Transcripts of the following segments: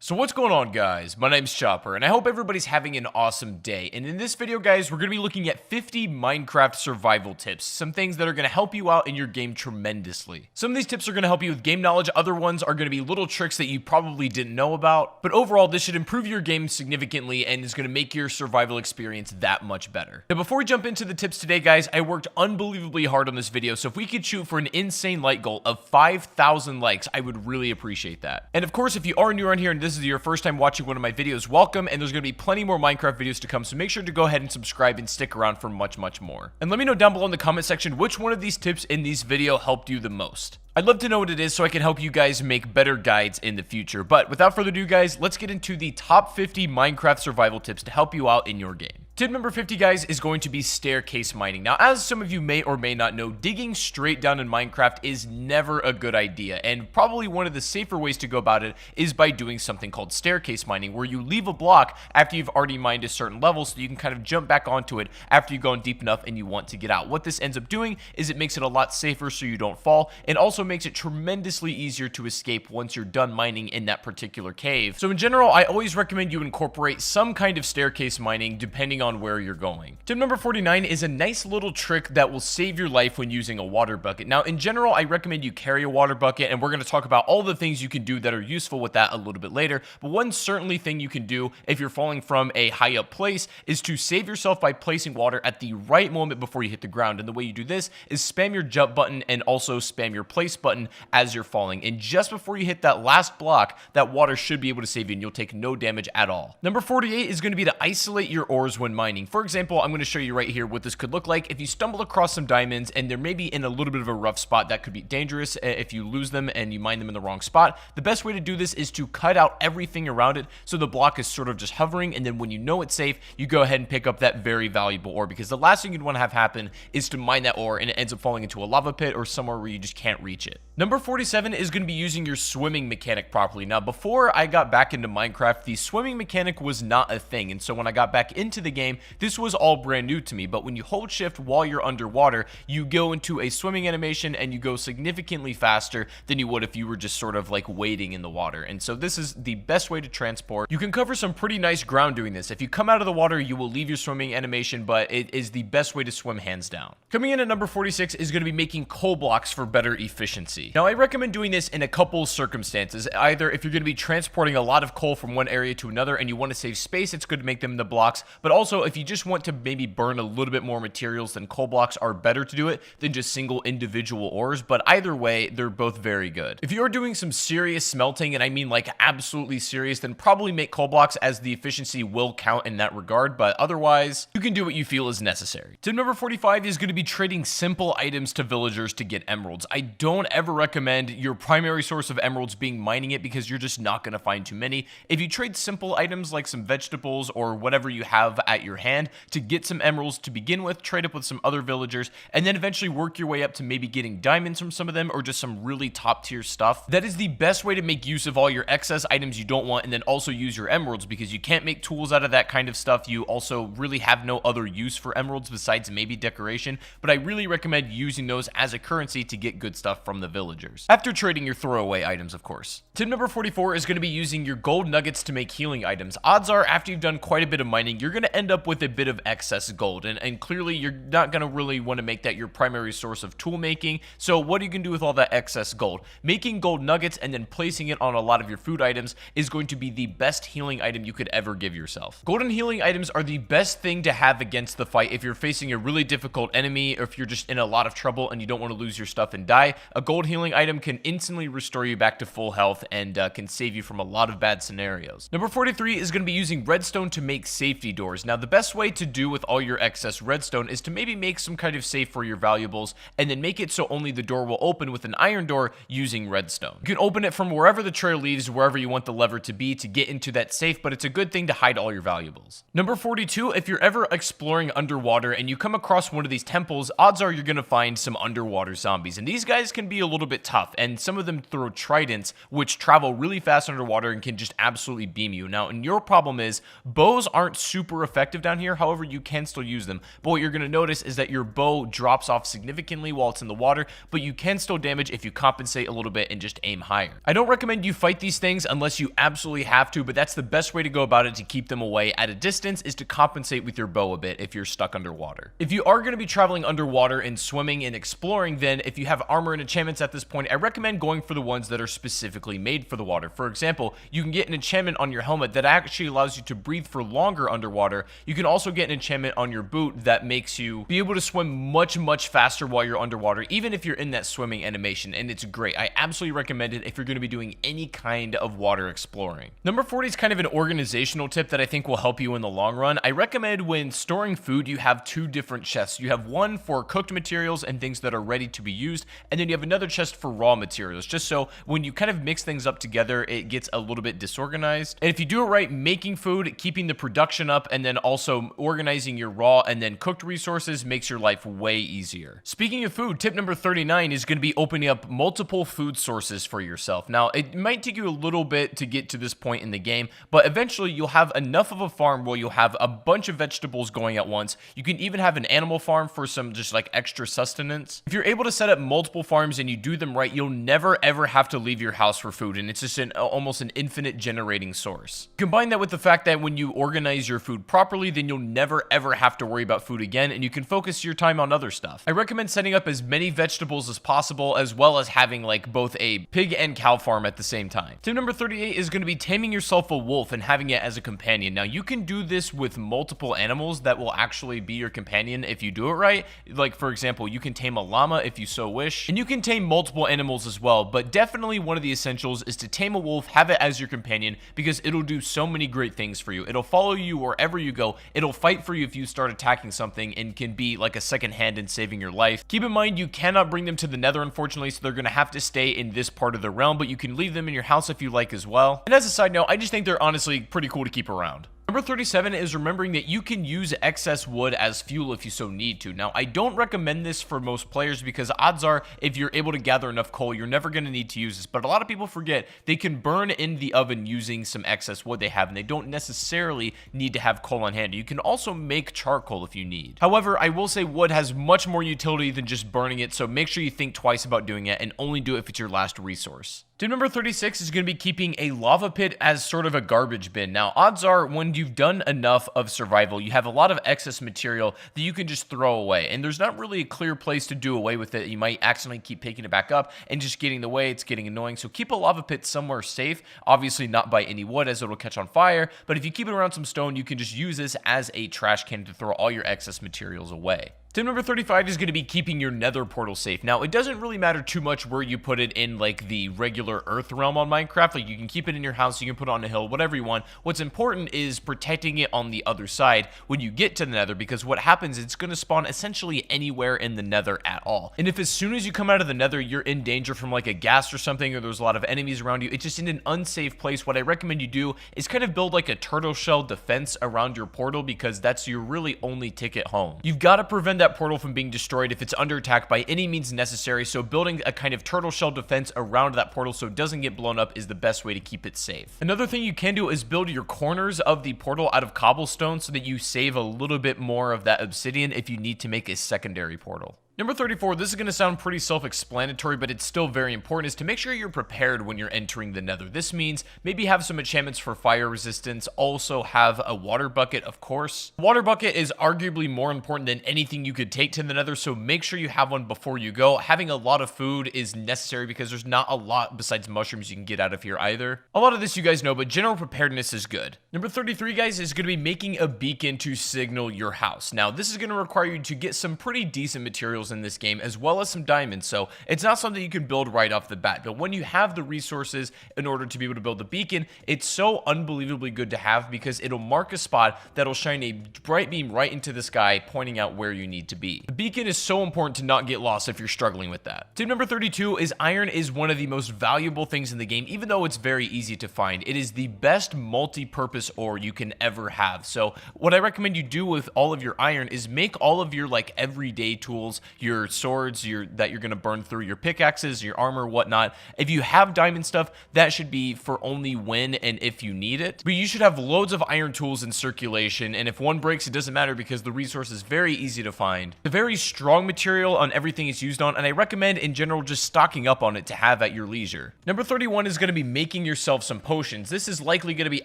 So what's going on, guys? My name's Chopper, and I hope everybody's having an awesome day. And in this video, guys, we're going to be looking at 50 Minecraft survival tips. Some things that are going to help you out in your game tremendously. Some of these tips are going to help you with game knowledge. Other ones are going to be little tricks that you probably didn't know about. But overall, this should improve your game significantly and is going to make your survival experience that much better. Now, before we jump into the tips today, guys, I worked unbelievably hard on this video. So if we could shoot for an insane like goal of 5,000 likes, I would really appreciate that. And of course, if you are new around here and this is your first time watching one of my videos, welcome, and there's going to be plenty more Minecraft videos to come, so make sure to go ahead and subscribe and stick around for much more. And let me know down below in the comment section which one of these tips in this video helped you the most. I'd love to know what it is so I can help you guys make better guides in the future. But without further ado, guys, let's get into the top 50 Minecraft survival tips to help you out in your game. Tip number 50, guys, is going to be staircase mining. Now, as some of you may or may not know, digging straight down in Minecraft is never a good idea, and probably one of the safer ways to go about it is by doing something called staircase mining, where you leave a block after you've already mined a certain level so you can kind of jump back onto it after you've gone deep enough and you want to get out. What this ends up doing is it makes it a lot safer so you don't fall, and also makes it tremendously easier to escape once you're done mining in that particular cave. So in general, I always recommend you incorporate some kind of staircase mining depending on where you're going. Tip number 49 is a nice little trick that will save your life when using a water bucket. Now, in general, I recommend you carry a water bucket, and we're going to talk about all the things you can do that are useful with that a little bit later. But one certainly thing you can do if you're falling from a high up place is to save yourself by placing water at the right moment before you hit the ground. And the way you do this is spam your jump button and also spam your place button as you're falling. And just before you hit that last block, that water should be able to save you and you'll take no damage at all. Number 48 is going to be to isolate your ores when mining. For example, I'm going to show you right here what this could look like if you stumble across some diamonds and they're maybe in a little bit of a rough spot. That could be dangerous if you lose them and you mine them in the wrong spot. The best way to do this is to cut out everything around it so the block is sort of just hovering, and then when you know it's safe, you go ahead and pick up that very valuable ore, because the last thing you'd want to have happen is to mine that ore and it ends up falling into a lava pit or somewhere where you just can't reach it. Number 47 is going to be using your swimming mechanic properly. Now, before I got back into Minecraft, the swimming mechanic was not a thing, and so when I got back into the game, this was all brand new to me. But when you hold shift while you're underwater, you go into a swimming animation and you go significantly faster than you would if you were just sort of like wading in the water. And so this is the best way to transport. You can cover some pretty nice ground doing this. If you come out of the water, you will leave your swimming animation, but it is the best way to swim hands down. Coming in at number 46 is going to be making coal blocks for better efficiency. Now, I recommend doing this in a couple circumstances. Either if you're going to be transporting a lot of coal from one area to another and you want to save space, it's good to make them into blocks. But also, if you just want to maybe burn a little bit more materials, then coal blocks are better to do it than just single individual ores. But either way, they're both very good. If you're doing some serious smelting, and I mean like absolutely serious, then probably make coal blocks, as the efficiency will count in that regard. But otherwise, you can do what you feel is necessary. Tip number 45 is going to be trading simple items to villagers to get emeralds. I don't ever recommend your primary source of emeralds being mining it, because you're just not going to find too many. If you trade simple items like some vegetables or whatever you have at your hand to get some emeralds to begin with, trade up with some other villagers, and then eventually work your way up to maybe getting diamonds from some of them or just some really top tier stuff, that is the best way to make use of all your excess items you don't want, and then also use your emeralds, because you can't make tools out of that kind of stuff. You also really have no other use for emeralds besides maybe decoration, but I really recommend using those as a currency to get good stuff from the villagers, after trading your throwaway items, of course. Tip number 44 is going to be using your gold nuggets to make healing items. Odds are, after you've done quite a bit of mining, you're going to end up with a bit of excess gold, and clearly you're not going to really want to make that your primary source of tool making. So what you can do with all that excess gold? Making gold nuggets and then placing it on a lot of your food items is going to be the best healing item you could ever give yourself. Golden healing items are the best thing to have against the fight if you're facing a really difficult enemy, or if you're just in a lot of trouble and you don't want to lose your stuff and die. A gold healing item can instantly restore you back to full health and can save you from a lot of bad scenarios. Number 43 is going to be using redstone to make safety doors. Now, the best way to do with all your excess redstone is to maybe make some kind of safe for your valuables, and then make it so only the door will open with an iron door using redstone. You can open it from wherever the trail leads, wherever you want the lever to be to get into that safe, but it's a good thing to hide all your valuables. Number 42, if you're ever exploring underwater and you come across one of these temples, odds are you're going to find some underwater zombies, and these guys can be a little bit tough, and some of them throw tridents, which travel really fast underwater and can just absolutely beam you. Now, and your problem is bows aren't super effective effective down here. However, you can still use them. But what you're going to notice is that your bow drops off significantly while it's in the water, but you can still damage if you compensate a little bit and just aim higher. I don't recommend you fight these things unless you absolutely have to, but that's the best way to go about it to keep them away at a distance, is to compensate with your bow a bit if you're stuck underwater. If you are going to be traveling underwater and swimming and exploring, then if you have armor and enchantments at this point, I recommend going for the ones that are specifically made for the water. For example, you can get an enchantment on your helmet that actually allows you to breathe for longer underwater. You can also get an enchantment on your boot that makes you be able to swim much faster while you're underwater, even if you're in that swimming animation, and it's great. I absolutely recommend it if you're going to be doing any kind of water exploring. Number 40 is kind of an organizational tip that I think will help you in the long run. I recommend when storing food, you have two different chests. You have one for cooked materials and things that are ready to be used, and then you have another chest for raw materials, just so when you kind of mix things up together, it gets a little bit disorganized. And if you do it right, making food, keeping the production up, and then also organizing your raw and then cooked resources makes your life way easier. Speaking of food, tip number 39 is going to be opening up multiple food sources for yourself. Now, it might take you a little bit to get to this point in the game, but eventually you'll have enough of a farm where you'll have a bunch of vegetables going at once. You can even have an animal farm for some just like extra sustenance. If you're able to set up multiple farms and you do them right, you'll never ever have to leave your house for food, and it's just almost an infinite generating source. Combine that with the fact that when you organize your food properly, then you'll never ever have to worry about food again, and you can focus your time on other stuff. I recommend setting up as many vegetables as possible, as well as having like both a pig and cow farm at the same time. Tip number 38 is going to be taming yourself a wolf and having it as a companion. Now, you can do this with multiple animals that will actually be your companion if you do it right. Like, for example, you can tame a llama if you so wish, and you can tame multiple animals as well, but definitely one of the essentials is to tame a wolf, have it as your companion, because it'll do so many great things for you. It'll follow you wherever you go. It'll fight for you if you start attacking something, and can be like a second hand in saving your life. Keep in mind, you cannot bring them to the Nether, unfortunately, so they're going to have to stay in this part of the realm, but you can leave them in your house if you like as well. And as a side note, I just think they're honestly pretty cool to keep around. Number 37 is remembering that you can use excess wood as fuel if you so need to. Now, I don't recommend this for most players because odds are if you're able to gather enough coal, you're never going to need to use this. But a lot of people forget they can burn in the oven using some excess wood they have, and they don't necessarily need to have coal on hand. You can also make charcoal if you need. However, I will say wood has much more utility than just burning it, so make sure you think twice about doing it and only do it if it's your last resource. Tip number 36 is going to be keeping a lava pit as sort of a garbage bin. Now, odds are when you've done enough of survival, you have a lot of excess material that you can just throw away, and there's not really a clear place to do away with it. You might accidentally keep picking it back up and just getting in the way. It's getting annoying. So keep a lava pit somewhere safe, obviously not by any wood as it'll catch on fire, but if you keep it around some stone, you can just use this as a trash can to throw all your excess materials away. Tip number 35 is going to be keeping your nether portal safe. Now, it doesn't really matter too much where you put it in like the regular earth realm on Minecraft. Like, you can keep it in your house, you can put it on a hill, whatever you want. What's important is protecting it on the other side when you get to the nether, because what happens is it's going to spawn essentially anywhere in the nether at all. And if as soon as you come out of the nether, you're in danger from like a ghast or something, or there's a lot of enemies around you, it's just in an unsafe place. What I recommend you do is kind of build like a turtle shell defense around your portal, because that's your really only ticket home. You've got to prevent that portal from being destroyed if it's under attack by any means necessary, so building a kind of turtle shell defense around that portal so it doesn't get blown up is the best way to keep it safe. Another thing you can do is build your corners of the portal out of cobblestone so that you save a little bit more of that obsidian if you need to make a secondary portal. Number 34, this is going to sound pretty self-explanatory, but it's still very important, is to make sure you're prepared when you're entering the nether. This means maybe have some enchantments for fire resistance, also have a water bucket, of course. Water bucket is arguably more important than anything you could take to the nether, so make sure you have one before you go. Having a lot of food is necessary because there's not a lot besides mushrooms you can get out of here either. A lot of this you guys know, but general preparedness is good. Number 33, guys, is going to be making a beacon to signal your house. Now, this is going to require you to get some pretty decent materials in this game, as well as some diamonds, so it's not something you can build right off the bat, but when you have the resources in order to be able to build the beacon, it's so unbelievably good to have because it'll mark a spot that'll shine a bright beam right into the sky, pointing out where you need to be. The beacon is so important to not get lost if you're struggling with that. Tip number 32 is iron is one of the most valuable things in the game, even though it's very easy to find. It is the best multi-purpose ore you can ever have, so what I recommend you do with all of your iron is make all of your like everyday tools, your swords that you're going to burn through, your pickaxes, your armor, whatnot. If you have diamond stuff, that should be for only when and if you need it. But you should have loads of iron tools in circulation, and if one breaks, it doesn't matter because the resource is very easy to find. It's a very strong material on everything it's used on, and I recommend in general just stocking up on it to have at your leisure. Number 31 is going to be making yourself some potions. This is likely going to be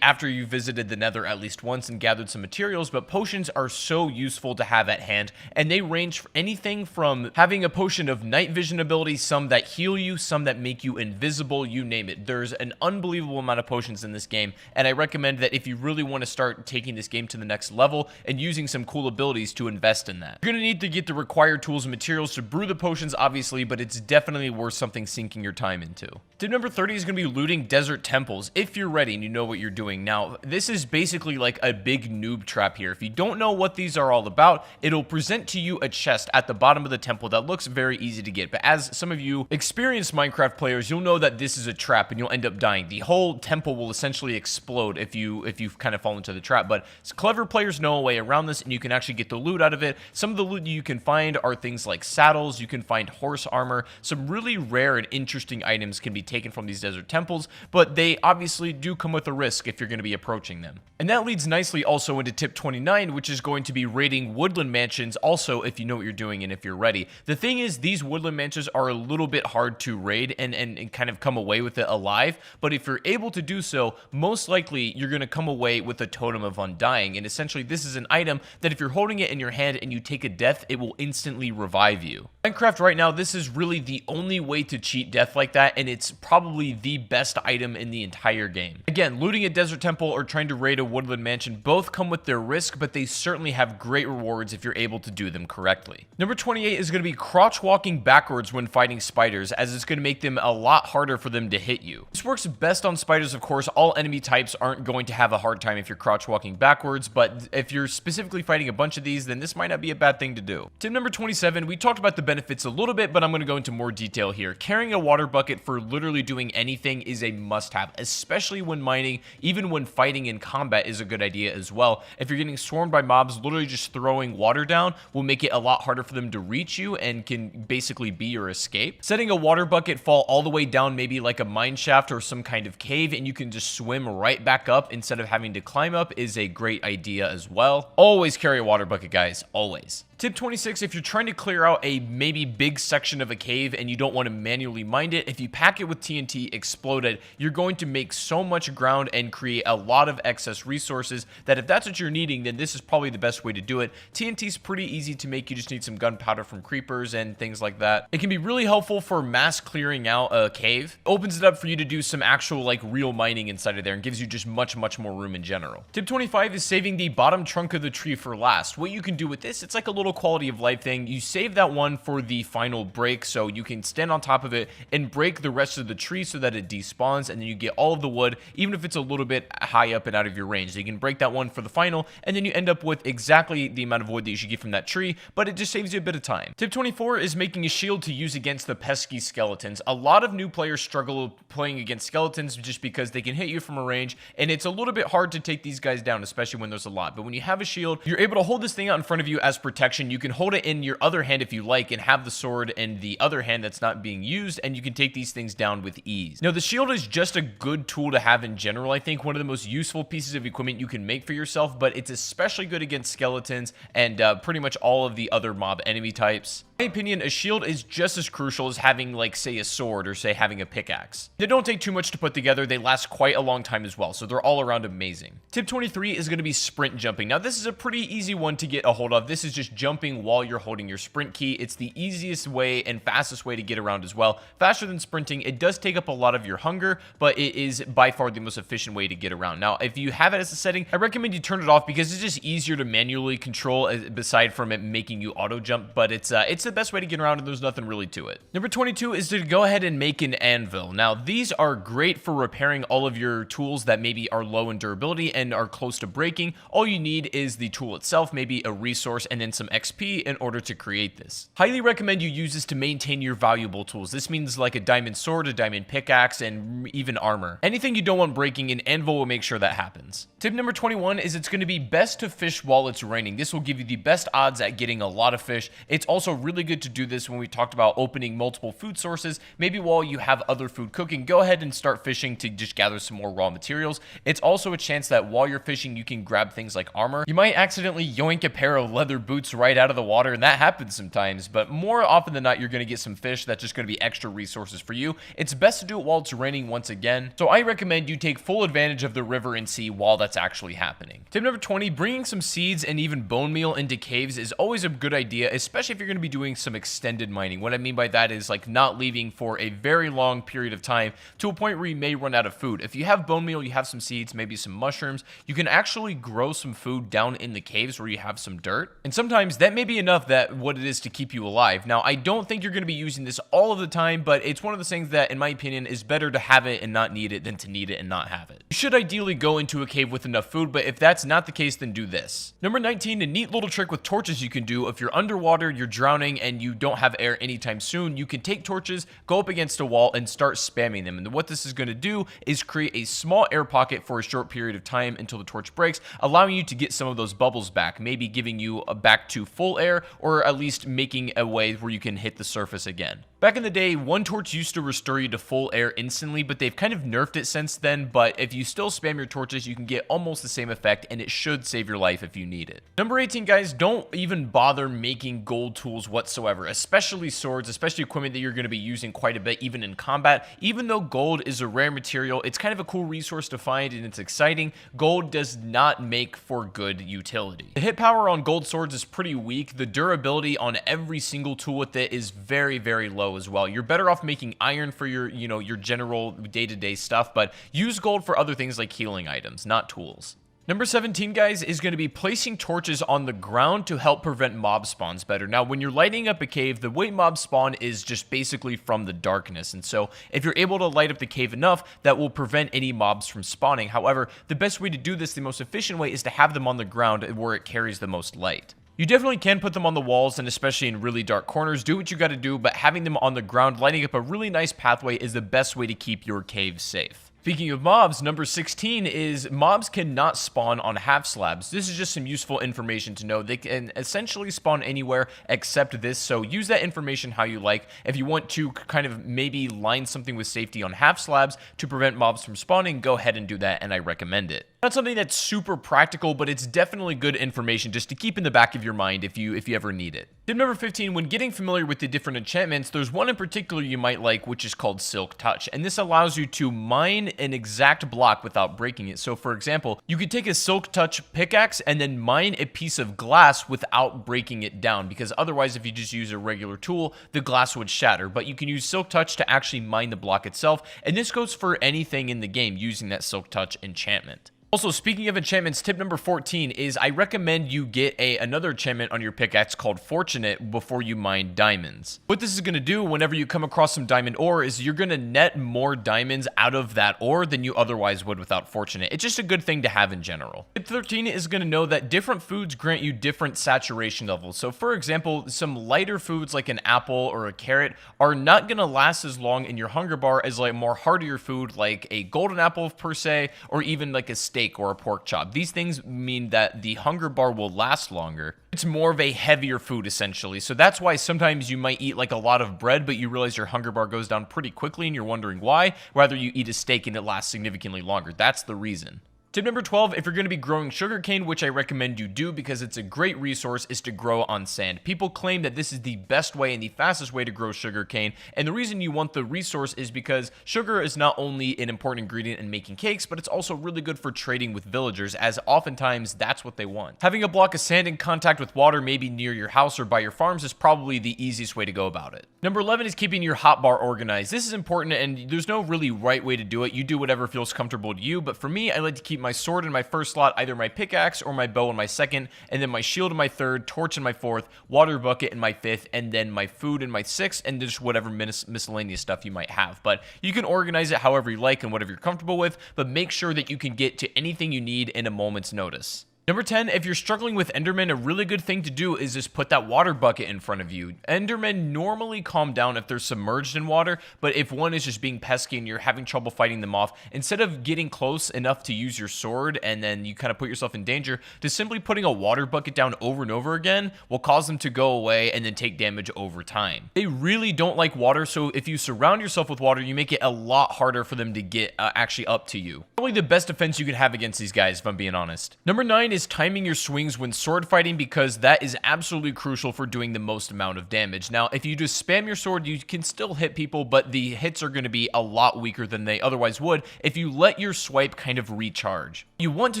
after you visited the Nether at least once and gathered some materials, but potions are so useful to have at hand, and they range for anything from having a potion of night vision ability, some that heal you, some that make you invisible, you name it. There's an unbelievable amount of potions in this game, and I recommend that if you really want to start taking this game to the next level and using some cool abilities, to invest in that. You're going to need to get the required tools and materials to brew the potions, obviously, but it's definitely worth something sinking your time into. Tip number 30 is going to be looting desert temples if you're ready and you know what you're doing. Now, this is basically like a big noob trap here. If you don't know what these are all about, it'll present to you a chest at the bottom of the temple that looks very easy to get. But as some of you experienced Minecraft players, you'll know that this is a trap and you'll end up dying. The whole temple will essentially explode if you kind of fall into the trap. But clever players know a way around this, and you can actually get the loot out of it. Some of the loot you can find are things like saddles. You can find horse armor. Some really rare and interesting items can be taken from these desert temples, but they obviously do come with a risk if you're going to be approaching them. And that leads nicely also into tip 29, which is going to be raiding woodland mansions also if you know what you're doing and if you're ready. The thing is, these woodland mansions are a little bit hard to raid and kind of come away with it alive, but if you're able to do so, most likely you're going to come away with a totem of undying, and essentially this is an item that if you're holding it in your hand and you take a death, it will instantly revive you. Minecraft right now, this is really the only way to cheat death like that, and it's probably the best item in the entire game. Again, looting a desert temple or trying to raid a woodland mansion both come with their risk, but they certainly have great rewards if you're able to do them correctly. Number 28 is going to be crouch walking backwards when fighting spiders, as it's going to make them a lot harder for them to hit you. This works best on spiders, of course. All enemy types aren't going to have a hard time if you're crouch walking backwards, but if you're specifically fighting a bunch of these, then this might not be a bad thing to do. Tip number 27, we talked about the benefits a little bit, but I'm going to go into more detail here. Carrying a water bucket for literally doing anything is a must-have, especially when mining. Even when fighting in combat is a good idea as well. If you're getting swarmed by mobs, literally just throwing water down will make it a lot harder for them to reach you and can basically be your escape. Setting a water bucket fall all the way down maybe like a mine shaft or some kind of cave, and you can just swim right back up instead of having to climb up, is a great idea as well. Always carry a water bucket, guys. Always. Tip 26, if you're trying to clear out a maybe big section of a cave and you don't want to manually mine it, if you pack it with TNT, explode it, you're going to make so much ground and create a lot of excess resources that if that's what you're needing, then this is probably the best way to do it. TNT is pretty easy to make. You just need some gunpowder from creepers and things like that. It can be really helpful for mass clearing out a cave. It opens it up for you to do some actual like real mining inside of there and gives you just much more room in general. Tip 25 is saving the bottom trunk of the tree for last. What you can do with this, it's like a little quality of life thing. You save that one for the final break, so you can stand on top of it and break the rest of the tree so that it despawns, and then you get all of the wood, even if it's a little bit high up and out of your range. So you can break that one for the final, and then you end up with exactly the amount of wood that you should get from that tree, but it just saves you a bit of time. Tip 24 is making a shield to use against the pesky skeletons. A lot of new players struggle playing against skeletons just because they can hit you from a range, and it's a little bit hard to take these guys down, especially when there's a lot. But when you have a shield, you're able to hold this thing out in front of you as protection. You can hold it in your other hand if you like and have the sword in the other hand that's not being used, and you can take these things down with ease. Now, the shield is just a good tool to have in general. I think one of the most useful pieces of equipment you can make for yourself, but it's especially good against skeletons and pretty much all of the other mob enemy types. In my opinion, a shield is just as crucial as having, like, say, a sword or, say, having a pickaxe. They don't take too much to put together. They last quite a long time as well, so they're all around amazing. Tip 23 is going to be sprint jumping. Now, this is a pretty easy one to get a hold of. This is just jumping while you're holding your sprint key. It's the easiest way and fastest way to get around as well. Faster than sprinting. It does take up a lot of your hunger, but it is by far the most efficient way to get around. Now, if you have it as a setting, I recommend you turn it off because it's just easier to manually control aside from it making you auto jump, but it's the best way to get around, and there's nothing really to it. Number 22 is to go ahead and make an anvil. Now, these are great for repairing all of your tools that maybe are low in durability and are close to breaking. All you need is the tool itself, maybe a resource, and then some XP in order to create this. Highly recommend you use this to maintain your valuable tools. This means like a diamond sword, a diamond pickaxe, and even armor. Anything you don't want breaking, an anvil will make sure that happens. Tip number 21 is it's going to be best to fish while it's raining. This will give you the best odds at getting a lot of fish. It's also really good to do this when we talked about opening multiple food sources. Maybe while you have other food cooking, go ahead and start fishing to just gather some more raw materials. It's also a chance that while you're fishing, you can grab things like armor. You might accidentally yoink a pair of leather boots right out of the water, and that happens sometimes, but more often than not, you're going to get some fish that's just going to be extra resources for you. It's best to do it while it's raining once again. So I recommend you take full advantage of the river and sea while that's actually happening. Tip number 20, bringing some seeds and even bone meal into caves is always a good idea, especially if you're going to be doing some extended mining. What I mean by that is like not leaving for a very long period of time to a point where you may run out of food. If you have bone meal, you have some seeds, maybe some mushrooms, you can actually grow some food down in the caves where you have some dirt. And sometimes that may be enough that what it is to keep you alive. Now, I don't think you're going to be using this all of the time, but it's one of those things that, in my opinion, is better to have it and not need it than to need it and not have it. You should ideally go into a cave with enough food, but if that's not the case, then do this. Number 19, a neat little trick with torches you can do. If you're underwater, you're drowning, and you don't have air anytime soon, you can take torches, go up against a wall, and start spamming them. And what this is going to do is create a small air pocket for a short period of time until the torch breaks, allowing you to get some of those bubbles back, maybe giving you back to full air, or at least making a way where you can hit the surface again. Back in the day, one torch used to restore you to full air instantly, but they've kind of nerfed it since then. But if you still spam your torches, you can get almost the same effect, and it should save your life if you need it. Number 18, guys, don't even bother making gold tools whatsoever, especially swords, especially equipment that you're going to be using quite a bit, even in combat. Even though gold is a rare material, it's kind of a cool resource to find, and it's exciting. Gold does not make for good utility. The hit power on gold swords is pretty weak. The durability on every single tool with it is very, very low as well. You're better off making iron for your, your general day-to-day stuff, but use gold for other things like healing items, not tools. Number 17, guys, is going to be placing torches on the ground to help prevent mob spawns better. Now, when you're lighting up a cave, the way mobs spawn is just basically from the darkness. And so if you're able to light up the cave enough, that will prevent any mobs from spawning. However, the best way to do this, the most efficient way, is to have them on the ground where it carries the most light. You definitely can put them on the walls, and especially in really dark corners, do what you got to do, but having them on the ground, lighting up a really nice pathway is the best way to keep your cave safe. Speaking of mobs, number 16 is mobs cannot spawn on half slabs. This is just some useful information to know. They can essentially spawn anywhere except this, so use that information how you like. If you want to kind of maybe line something with safety on half slabs to prevent mobs from spawning, go ahead and do that, and I recommend it. Not something that's super practical, but it's definitely good information just to keep in the back of your mind if you ever need it. Tip number 15, when getting familiar with the different enchantments, there's one in particular you might like, which is called Silk Touch, and this allows you to mine an exact block without breaking it. So for example, you could take a Silk Touch pickaxe and then mine a piece of glass without breaking it down, because otherwise if you just use a regular tool, the glass would shatter. But you can use Silk Touch to actually mine the block itself, and this goes for anything in the game using that Silk Touch enchantment. Also, speaking of enchantments, tip number 14 is I recommend you get another enchantment on your pickaxe called Fortunate before you mine diamonds. What this is going to do whenever you come across some diamond ore is you're going to net more diamonds out of that ore than you otherwise would without Fortunate. It's just a good thing to have in general. Tip 13 is going to know that different foods grant you different saturation levels. So for example, some lighter foods like an apple or a carrot are not going to last as long in your hunger bar as like more heartier food like a golden apple per se, or even like a steak or a pork chop. These things mean that the hunger bar will last longer. It's more of a heavier food essentially. So that's why sometimes you might eat like a lot of bread, but you realize your hunger bar goes down pretty quickly and you're wondering why. Rather you eat a steak and it lasts significantly longer. That's the reason. Tip number 12, if you're going to be growing sugarcane, which I recommend you do because it's a great resource, is to grow on sand. People claim that this is the best way and the fastest way to grow sugarcane, and the reason you want the resource is because sugar is not only an important ingredient in making cakes, but it's also really good for trading with villagers, as oftentimes that's what they want. Having a block of sand in contact with water, maybe near your house or by your farms, is probably the easiest way to go about it. Number 11 is keeping your hotbar organized. This is important, and there's no really right way to do it. You do whatever feels comfortable to you, but for me, I like to keep my sword in my first slot, either my pickaxe or my bow in my second, and then my shield in my third, torch in my fourth, water bucket in my fifth, and then my food in my sixth, and just whatever miscellaneous stuff you might have. But you can organize it however you like and whatever you're comfortable with, but make sure that you can get to anything you need in a moment's notice. Number 10, if you're struggling with Enderman, a really good thing to do is just put that water bucket in front of you. Endermen normally calm down if they're submerged in water, but if one is just being pesky and you're having trouble fighting them off, instead of getting close enough to use your sword and then you kind of put yourself in danger, just simply putting a water bucket down over and over again will cause them to go away and then take damage over time. They really don't like water, so if you surround yourself with water, you make it a lot harder for them to get actually up to you. Probably the best defense you can have against these guys, if I'm being honest. Number 9 is timing your swings when sword fighting, because that is absolutely crucial for doing the most amount of damage. Now, if you just spam your sword, you can still hit people, but the hits are going to be a lot weaker than they otherwise would if you let your swipe kind of recharge. What you want to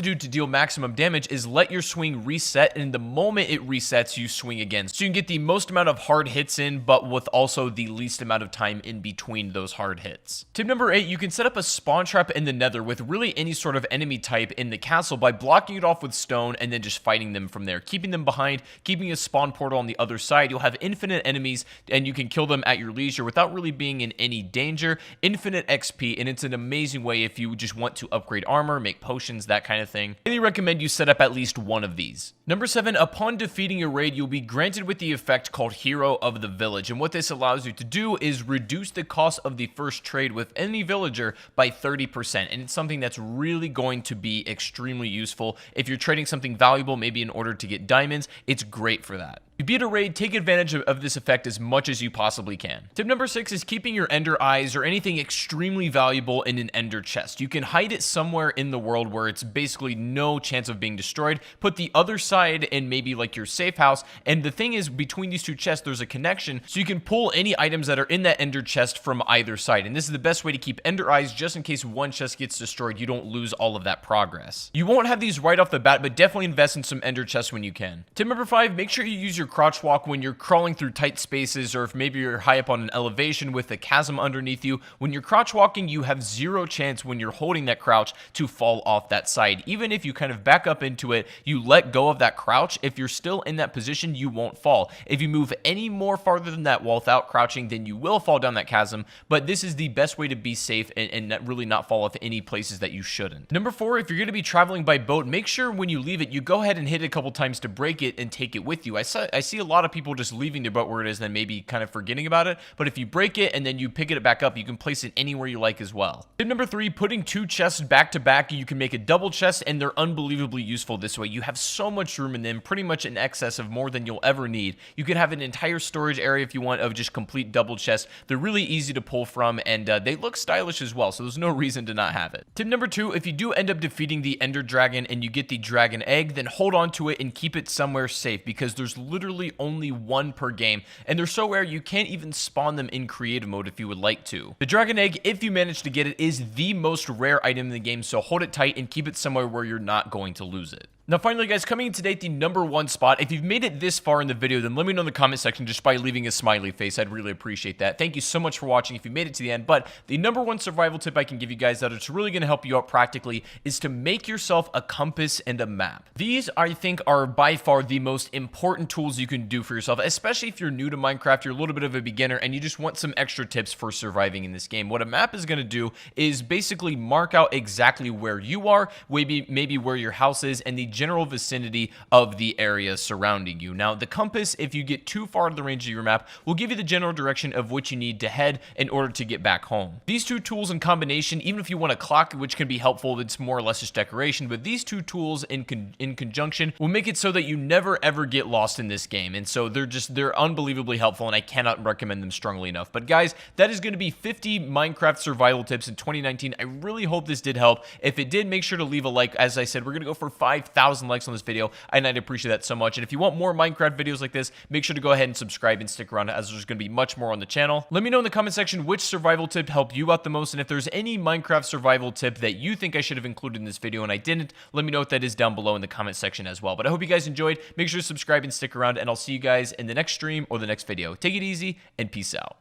do to deal maximum damage is let your swing reset, and the moment it resets, you swing again. So you can get the most amount of hard hits in, but with also the least amount of time in between those hard hits. Tip number 8, you can set up a spawn trap in the nether with really any sort of enemy type in the castle by blocking it off with stone and then just fighting them from there, keeping them behind, keeping a spawn portal on the other side. You'll have infinite enemies and you can kill them at your leisure without really being in any danger. Infinite XP, and it's an amazing way if you just want to upgrade armor, make potions, that kind of thing. I really recommend you set up at least one of these. Number 7, upon defeating a raid, you'll be granted with the effect called Hero of the Village, and what this allows you to do is reduce the cost of the first trade with any villager by 30%, and it's something that's really going to be extremely useful. If you're trading something valuable, maybe in order to get diamonds, it's great for that. If you beat a raid, take advantage of this effect as much as you possibly can. Tip number 6 is keeping your ender eyes or anything extremely valuable in an ender chest. You can hide it somewhere in the world where it's basically no chance of being destroyed. Put the other side in maybe like your safe house, and the thing is, between these two chests there's a connection, so you can pull any items that are in that ender chest from either side, and this is the best way to keep ender eyes just in case one chest gets destroyed. You don't lose all of that progress. You won't have these right off the bat, but definitely invest in some ender chests when you can. Tip number 5, make sure you use your crouch walk when you're crawling through tight spaces, or if maybe you're high up on an elevation with a chasm underneath you. When you're crouch walking, you have zero chance when you're holding that crouch to fall off that side. Even if you kind of back up into it, you let go of that crouch, if you're still in that position, you won't fall. If you move any more farther than that without crouching, then you will fall down that chasm, but this is the best way to be safe and really not fall off any places that you shouldn't. Number 4, if you're going to be traveling by boat, make sure when you leave it, you go ahead and hit it a couple times to break it and take it with you. I see a lot of people just leaving their boat where it is and then maybe kind of forgetting about it, but if you break it and then you pick it back up, you can place it anywhere you like as well. Tip number 3, putting 2 chests back to back. You can make a double chest, and they're unbelievably useful this way. You have so much room in them, pretty much in excess of more than you'll ever need. You can have an entire storage area if you want of just complete double chests. They're really easy to pull from, and they look stylish as well, so there's no reason to not have it. Tip number 2, if you do end up defeating the Ender Dragon and you get the dragon egg, then hold on to it and keep it somewhere safe, because there's literally only one per game, and they're so rare you can't even spawn them in creative mode if you would like to. The dragon egg, if you manage to get it, is the most rare item in the game, so hold it tight and keep it somewhere where you're not going to lose it. Now finally guys, coming in today at the number 1 spot, if you've made it this far in the video, then let me know in the comment section just by leaving a smiley face. I'd really appreciate that. Thank you so much for watching if you made it to the end, but the number 1 survival tip I can give you guys that it's really going to help you out practically is to make yourself a compass and a map. These, I think, are by far the most important tools you can do for yourself, especially if you're new to Minecraft, you're a little bit of a beginner, and you just want some extra tips for surviving in this game. What a map is going to do is basically mark out exactly where you are, maybe where your house is, and the general vicinity of the area surrounding you. Now, the compass, if you get too far to the range of your map, will give you the general direction of which you need to head in order to get back home. These two tools in combination, even if you want a clock, which can be helpful, it's more or less just decoration, but these two tools in conjunction will make it so that you never ever get lost in this game, and so they're unbelievably helpful, and I cannot recommend them strongly enough. But guys, that is going to be 50 Minecraft survival tips in 2019. I really hope this did help. If it did, make sure to leave a like. As I said, we're going to go for 5,000 likes on this video, and I'd appreciate that so much. And if you want more Minecraft videos like this, make sure to go ahead and subscribe and stick around, as there's going to be much more on the channel. Let me know in the comment section which survival tip helped you out the most, and if there's any Minecraft survival tip that you think I should have included in this video and I didn't, let me know what that is down below in the comment section as well. But I hope you guys enjoyed. Make sure to subscribe and stick around, and I'll see you guys in the next stream or the next video. Take it easy, and peace out.